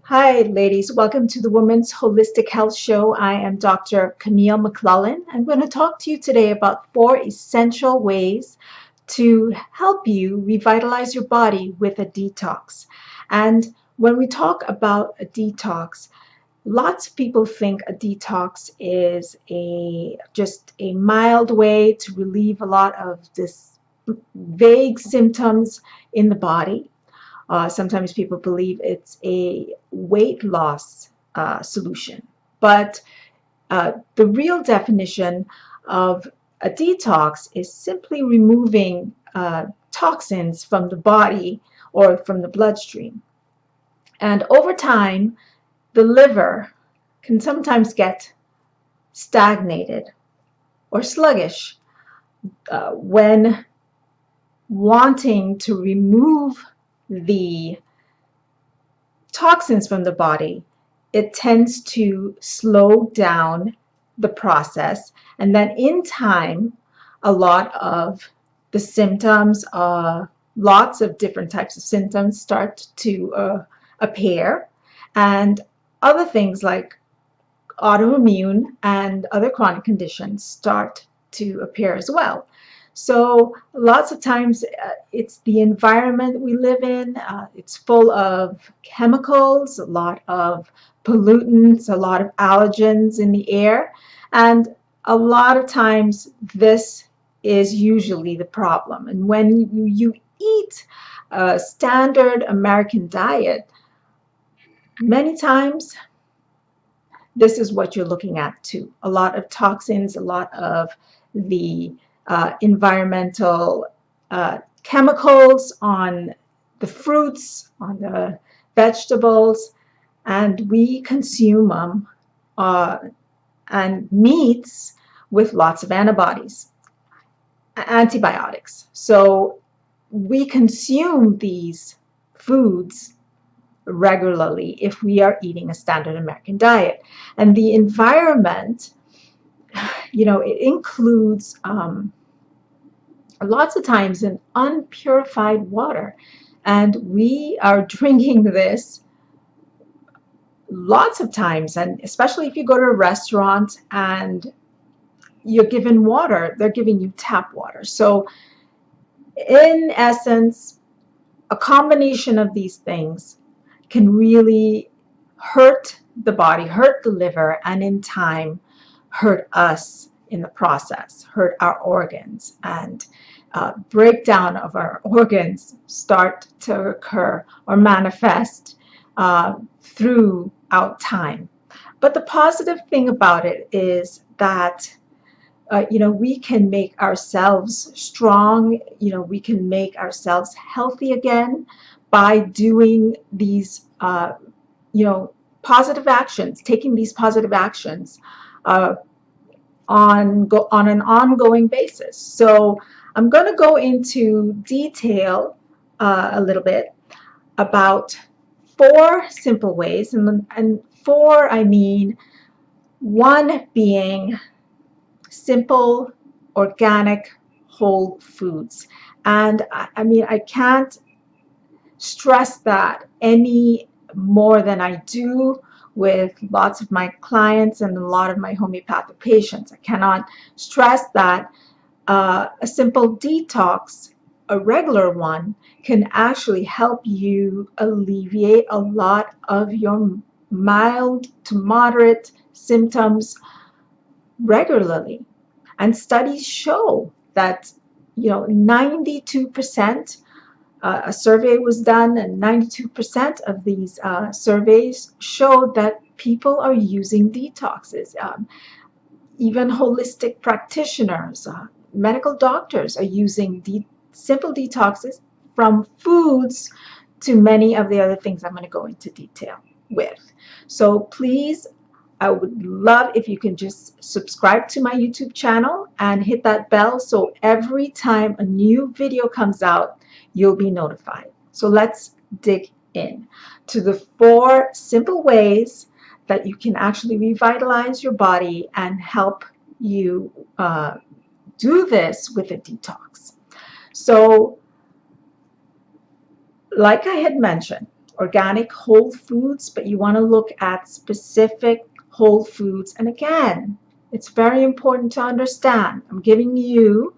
Hi, ladies. Welcome to the Women's Holistic Health Show. I am Dr. Camille McClellan. I'm going to talk to you today about 4 essential ways to help you revitalize your body with a detox. And when we talk about a detox, lots of people think a detox is just a mild way to relieve a lot of this vague symptoms in the body. Sometimes people believe it's a weight loss solution, but the real definition of a detox is simply removing toxins from the body or from the bloodstream. And over time, the liver can sometimes get stagnated or sluggish when wanting to remove the toxins from the body. It tends to slow down the process, and then in time, a lot of the symptoms, lots of different types of symptoms start to appear, and other things like autoimmune and other chronic conditions start to appear as well. So lots of times it's the environment we live in. It's full of chemicals, a lot of pollutants, a lot of allergens in the air. And a lot of times this is usually the problem. And when you eat a standard American diet, many times this is what you're looking at too. A lot of toxins, a lot of the environmental chemicals on the fruits, on the vegetables, and we consume them, and meats with lots of antibiotics. So we consume these foods regularly if we are eating a standard American diet. And the environment, it includes lots of times an unpurified water, and we are drinking this lots of times. And especially if you go to a restaurant and you're given water, they're giving you tap water. So in essence, a combination of these things can really hurt the body, hurt the liver, and in time hurt us in the process, hurt our organs, and breakdown of our organs start to occur or manifest throughout time. But the positive thing about it is that we can make ourselves strong, we can make ourselves healthy again by doing these positive actions, taking these positive actions on an ongoing basis. So I'm going to go into detail a little bit about 4 simple ways, and 4, I mean 1 being simple, organic, whole foods. And I can't stress that any more than I do with lots of my clients and a lot of my homeopathic patients. I cannot stress that a simple detox, a regular one, can actually help you alleviate a lot of your mild to moderate symptoms regularly. And studies show that 92%, a survey was done, and 92% of these surveys showed that people are using detoxes. Even holistic practitioners, medical doctors are using simple detoxes, from foods to many of the other things I'm going to go into detail with. So please, I would love if you can just subscribe to my YouTube channel and hit that bell so every time a new video comes out, you'll be notified. So let's dig in to the 4 simple ways that you can actually revitalize your body and help you do this with a detox. So, like I had mentioned, organic whole foods, but you want to look at specific whole foods. And again, it's very important to understand. I'm giving you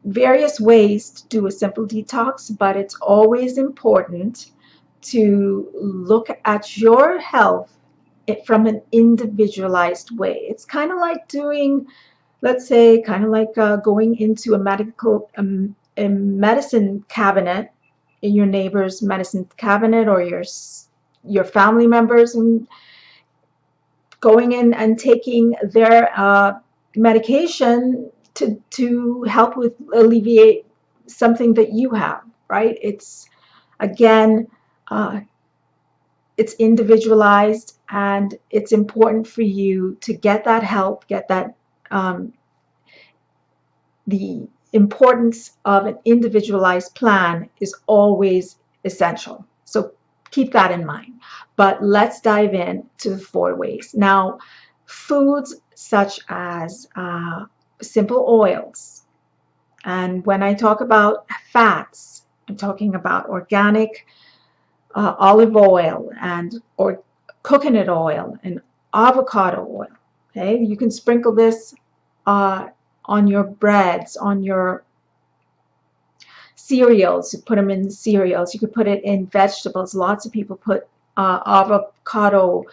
various ways to do a simple detox, but it's always important to look at your health from an individualized way. It's kind of like doing, let's say, kind of like going into a medicine cabinet in your neighbor's medicine cabinet, or your family members, and going in and taking their medication to help with alleviate something that you have, right? It's, again, it's individualized, and it's important for you to get that help, get that the importance of an individualized plan is always essential. So keep that in mind. But let's dive in to the 4 ways. Now, foods such as simple oils. And when I talk about fats, I'm talking about organic olive oil or coconut oil and avocado oil. Okay, you can sprinkle this on your breads, on your cereals. You put them in the cereals. You could put it in vegetables. Lots of people put avocado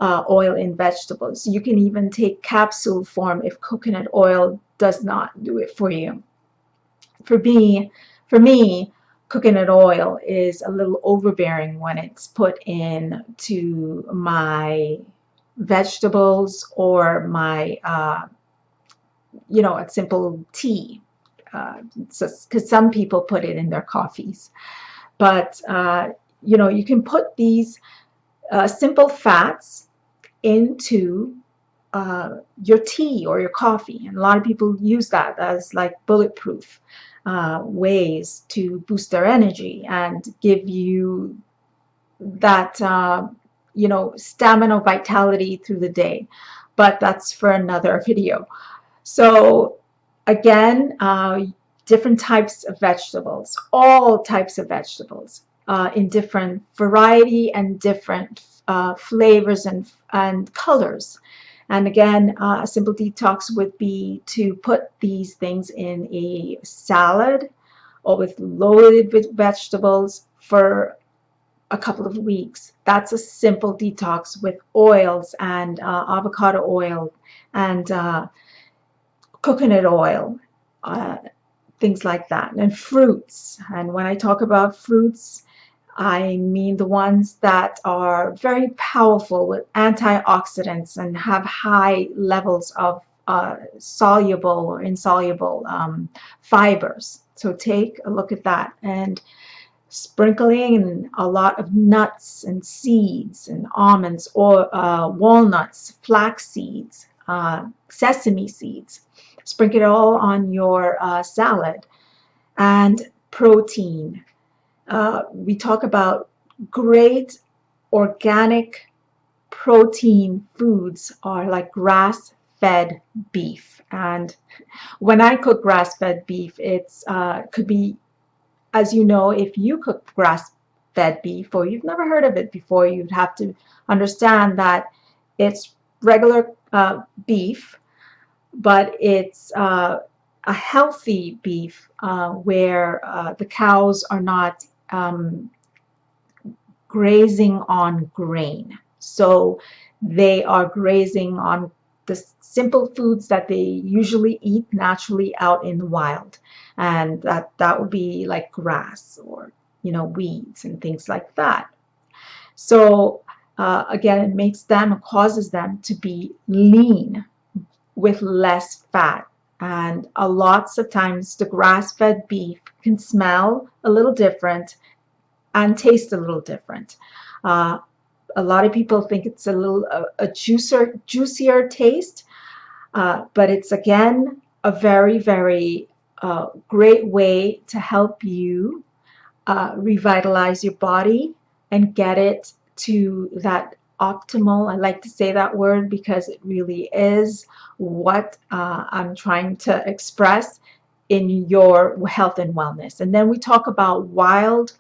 oil in vegetables. You can even take capsule form if coconut oil does not do it for you. For me, coconut oil is a little overbearing when it's put into my vegetables or my a simple tea, because some people put it in their coffees. But you can put these simple fats into your tea or your coffee, and a lot of people use that as like bulletproof ways to boost their energy and give you that stamina, vitality through the day. But that's for another video. So again, different types of vegetables, all types of vegetables in different variety and different flavors and colors. And again, a simple detox would be to put these things in a salad or with loaded with vegetables for a couple of weeks. That's a simple detox with oils and avocado oil and coconut oil, things like that, and fruits. And when I talk about fruits, I mean the ones that are very powerful with antioxidants and have high levels of soluble or insoluble fibers. So take a look at that, and sprinkling a lot of nuts and seeds and almonds or walnuts, flax seeds, sesame seeds. Sprinkle it all on your salad. And protein. We talk about great organic protein foods are like grass-fed beef. And when I cook grass-fed beef, it's could be, as you know, if you cook grass-fed beef or you've never heard of it before, you'd have to understand that it's regular beef, but it's a healthy beef where the cows are not grazing on grain. So they are grazing on the simple foods that they usually eat naturally out in the wild. And that would be like grass or, weeds and things like that. So again, it causes them to be lean with less fat. And lots of times the grass-fed beef can smell a little different and taste a little different. A lot of people think it's a little a juicier taste, but it's again a very, very great way to help you revitalize your body and get it to that optimal. I like to say that word because it really is what I'm trying to express in your health and wellness. And then we talk about Wildcaught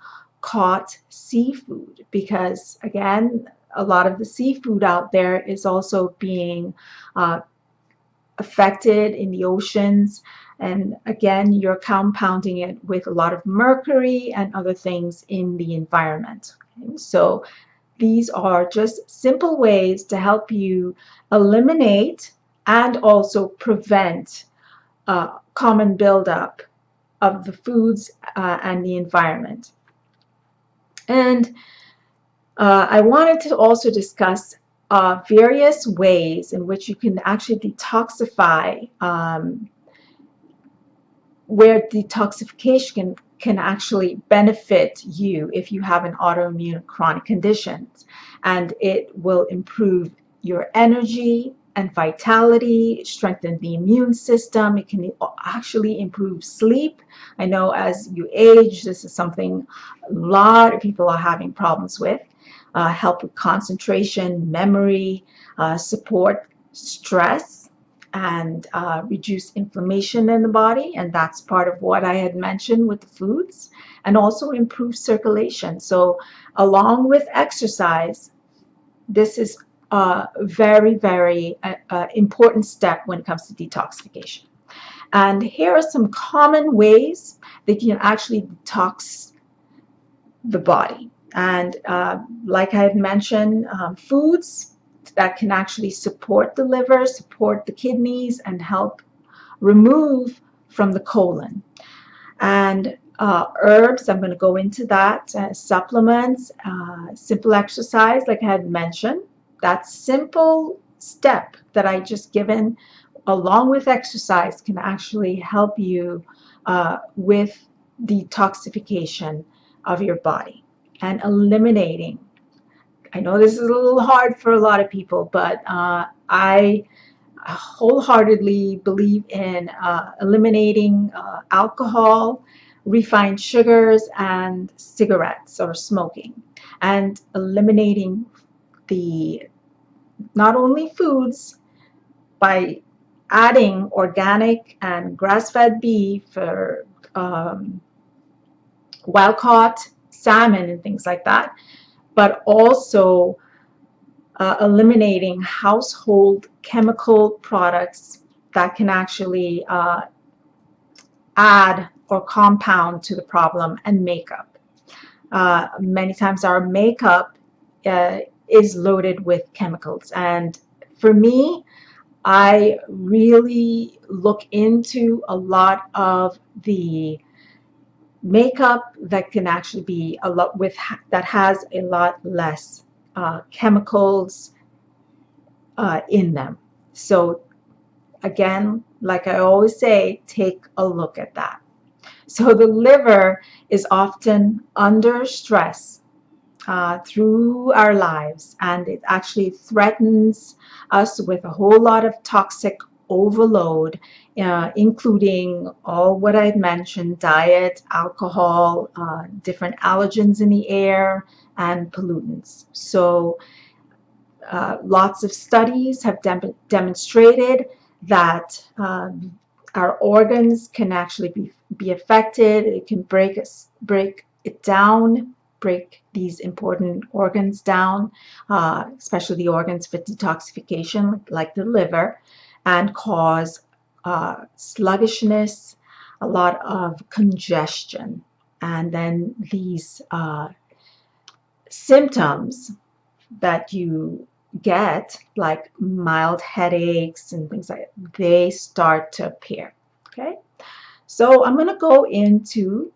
caught seafood, because again, a lot of the seafood out there is also being affected in the oceans. And again, you're compounding it with a lot of mercury and other things in the environment. Okay? So these are just simple ways to help you eliminate and also prevent common buildup of the foods and the environment. And I wanted to also discuss various ways in which you can actually detoxify, where detoxification can actually benefit you if you have an autoimmune chronic condition, and it will improve your energy and vitality, strengthen the immune system. It can actually improve sleep. I know as you age, this is something a lot of people are having problems with. Help with concentration, memory, support stress, and reduce inflammation in the body. And that's part of what I had mentioned with the foods, and also improve circulation. So along with exercise, this is a very, very important step when it comes to detoxification. And here are some common ways that you can actually detox the body. And like I had mentioned, foods that can actually support the liver, support the kidneys, and help remove from the colon. And herbs, I'm going to go into that, supplements, simple exercise, like I had mentioned. That simple step that I just given, along with exercise, can actually help you with detoxification of your body and eliminating. I know this is a little hard for a lot of people, but I wholeheartedly believe in eliminating alcohol, refined sugars, and cigarettes or smoking, and eliminating the not only foods by adding organic and grass-fed beef or wild-caught salmon and things like that, but also eliminating household chemical products that can actually add or compound to the problem, and makeup. Many times our makeup is loaded with chemicals, and for me, I really look into a lot of the makeup that can actually be a lot with that has a lot less chemicals in them. So again, like I always say, take a look at that. So the liver is often under stress through our lives, and it actually threatens us with a whole lot of toxic overload, including all what I had mentioned: diet, alcohol, different allergens in the air, and pollutants. So lots of studies have demonstrated that our organs can actually be affected. It can break it down, break these important organs down, especially the organs for detoxification, like the liver, and cause sluggishness, a lot of congestion, and then these symptoms that you get, like mild headaches and things like that, they start to appear. Okay, so I'm going to go into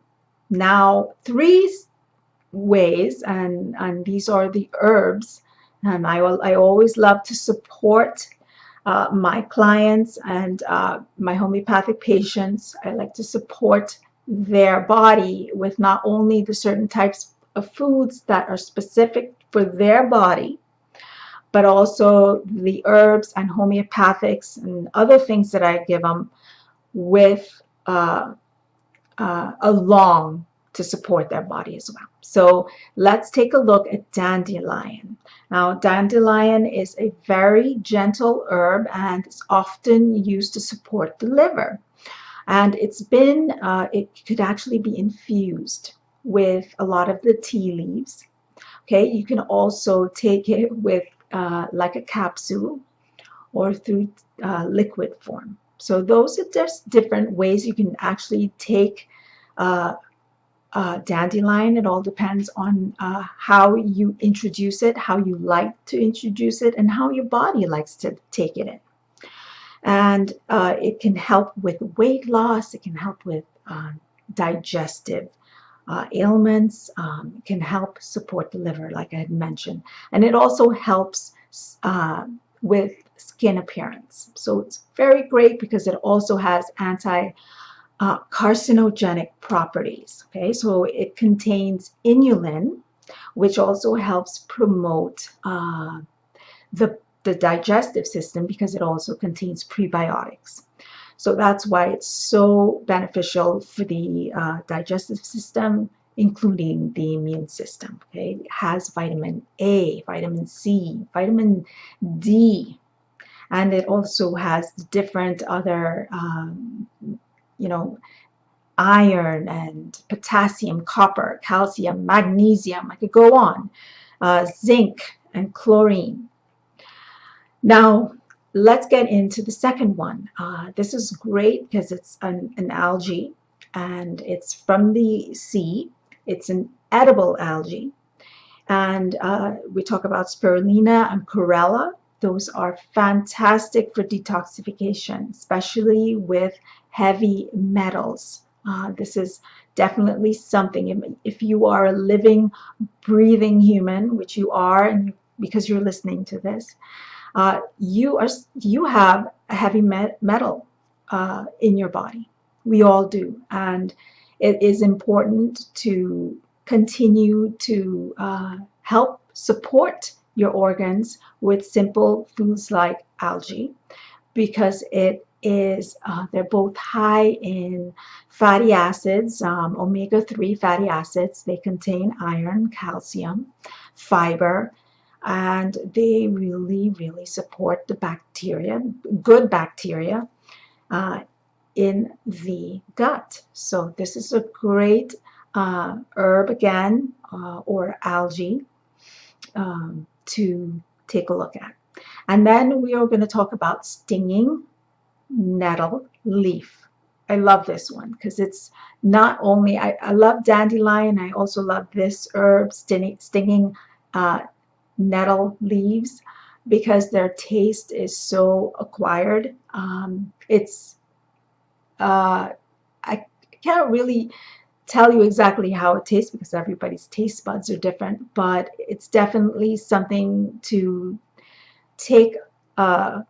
now 3 ways, and these are the herbs, and I always love to support my clients and my homeopathic patients. I like to support their body with not only the certain types of foods that are specific for their body, but also the herbs and homeopathics and other things that I give them with along to support their body as well. So let's take a look at dandelion. Now, dandelion is a very gentle herb and is often used to support the liver. And it's been, it could actually be infused. with a lot of the tea leaves. Okay, you can also take it with like a capsule or through liquid form. So those are just different ways you can actually take uh, dandelion. It all depends on how you introduce it, how you like to introduce it, and how your body likes to take it in. And it can help with weight loss. It can help with digestive ailments. It can help support the liver, like I had mentioned. And it also helps with skin appearance. So it's very great because it also has carcinogenic properties. Okay, so it contains inulin, which also helps promote the digestive system because it also contains prebiotics. So that's why it's so beneficial for the digestive system, including the immune system. Okay, it has vitamin A, vitamin C, vitamin D, and it also has different other, you know, iron and potassium, copper, calcium, magnesium. I could go on. Zinc and chlorine. Now, let's get into the second one. This is great because it's an algae and it's from the sea. It's an edible algae. And we talk about spirulina and chlorella. Those are fantastic for detoxification, especially with heavy metals. This is definitely something. If you are a living, breathing human, which you are, and because you're listening to this, you have a heavy metal in your body. We all do, and it is important to continue to help support your organs with simple foods like algae, because it is they're both high in fatty acids, omega-3 fatty acids. They contain iron, calcium, fiber, and they really support the bacteria, good bacteria, in the gut. So this is a great herb again, or algae, to take a look at. And then we are going to talk about stinging nettle leaf. I love this one because it's not only, I love dandelion, I also love this herb, stinging nettle leaves, because their taste is so acquired. I can't really tell you exactly how it tastes because everybody's taste buds are different, but it's definitely something to take a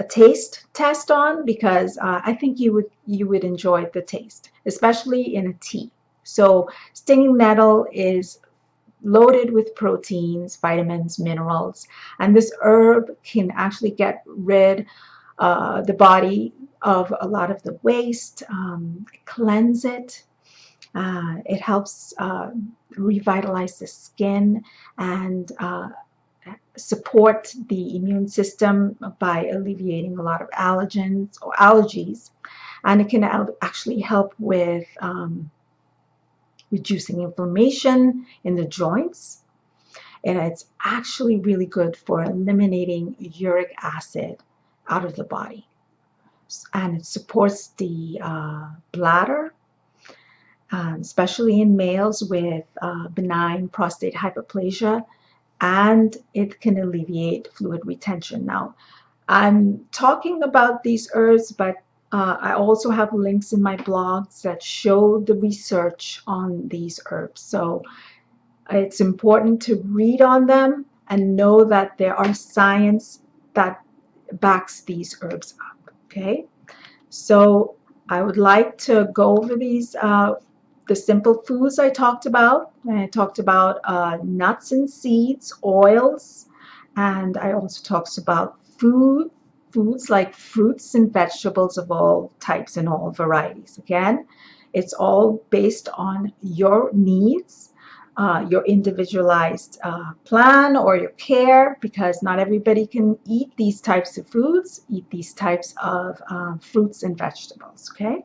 taste test on, because I think you would enjoy the taste, especially in a tea. So stinging nettle is loaded with proteins, vitamins, minerals, and this herb can actually get rid the body of a lot of the waste, cleanse it. It helps revitalize the skin and support the immune system by alleviating a lot of allergens or allergies, and it can actually help with reducing inflammation in the joints, and it's actually really good for eliminating uric acid out of the body, and it supports the bladder, especially in males with benign prostate hyperplasia, and it can alleviate fluid retention. Now, I'm talking about these herbs, but I also have links in my blogs that show the research on these herbs. So it's important to read on them and know that there are science that backs these herbs up. Okay, so I would like to go over these the simple foods I talked about. I talked about nuts and seeds, oils, and I also talked about foods like fruits and vegetables of all types and all varieties. Again, it's all based on your needs, your individualized plan or your care, because not everybody can eat these types of foods, eat these types of fruits and vegetables. Okay.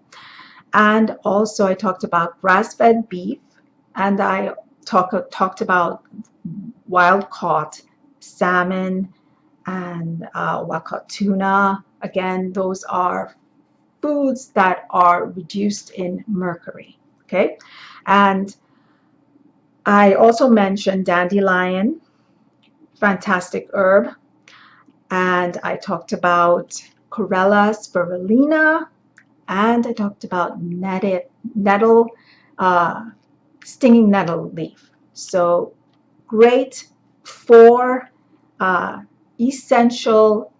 And also I talked about grass-fed beef, And I talked about wild-caught salmon and wild-caught tuna. Again, those are foods that are reduced in mercury. Okay, and I also mentioned dandelion, fantastic herb, and I talked about Chlorella spirulina, and I talked about nettle, stinging nettle leaf. So great for essential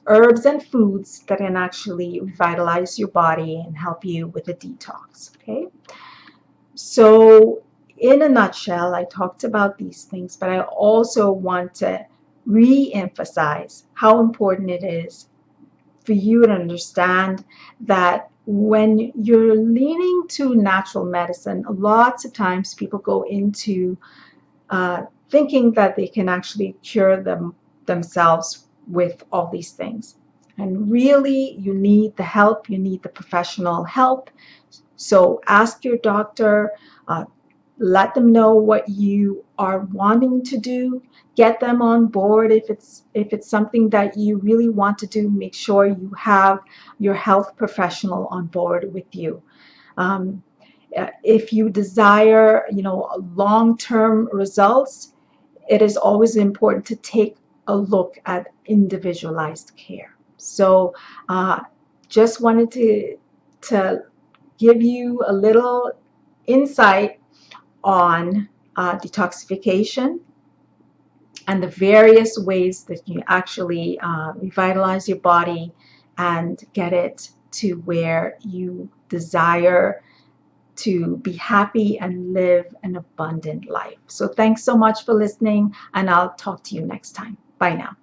herbs and foods that can actually revitalize your body and help you with a detox. Okay, so in a nutshell, I talked about these things, but I also want to re-emphasize how important it is for you to understand that when you're leaning to natural medicine, lots of times people go into thinking that they can actually cure themselves with all these things. And really, you need the help, you need the professional help. So ask your doctor, let them know what you are wanting to do, get them on board. If it's something that you really want to do, make sure you have your health professional on board with you. If you desire, long-term results, it is always important to take a look at individualized care. So just wanted to give you a little insight on detoxification and the various ways that you actually revitalize your body and get it to where you desire to be happy and live an abundant life. So thanks so much for listening, and I'll talk to you next time. Bye now.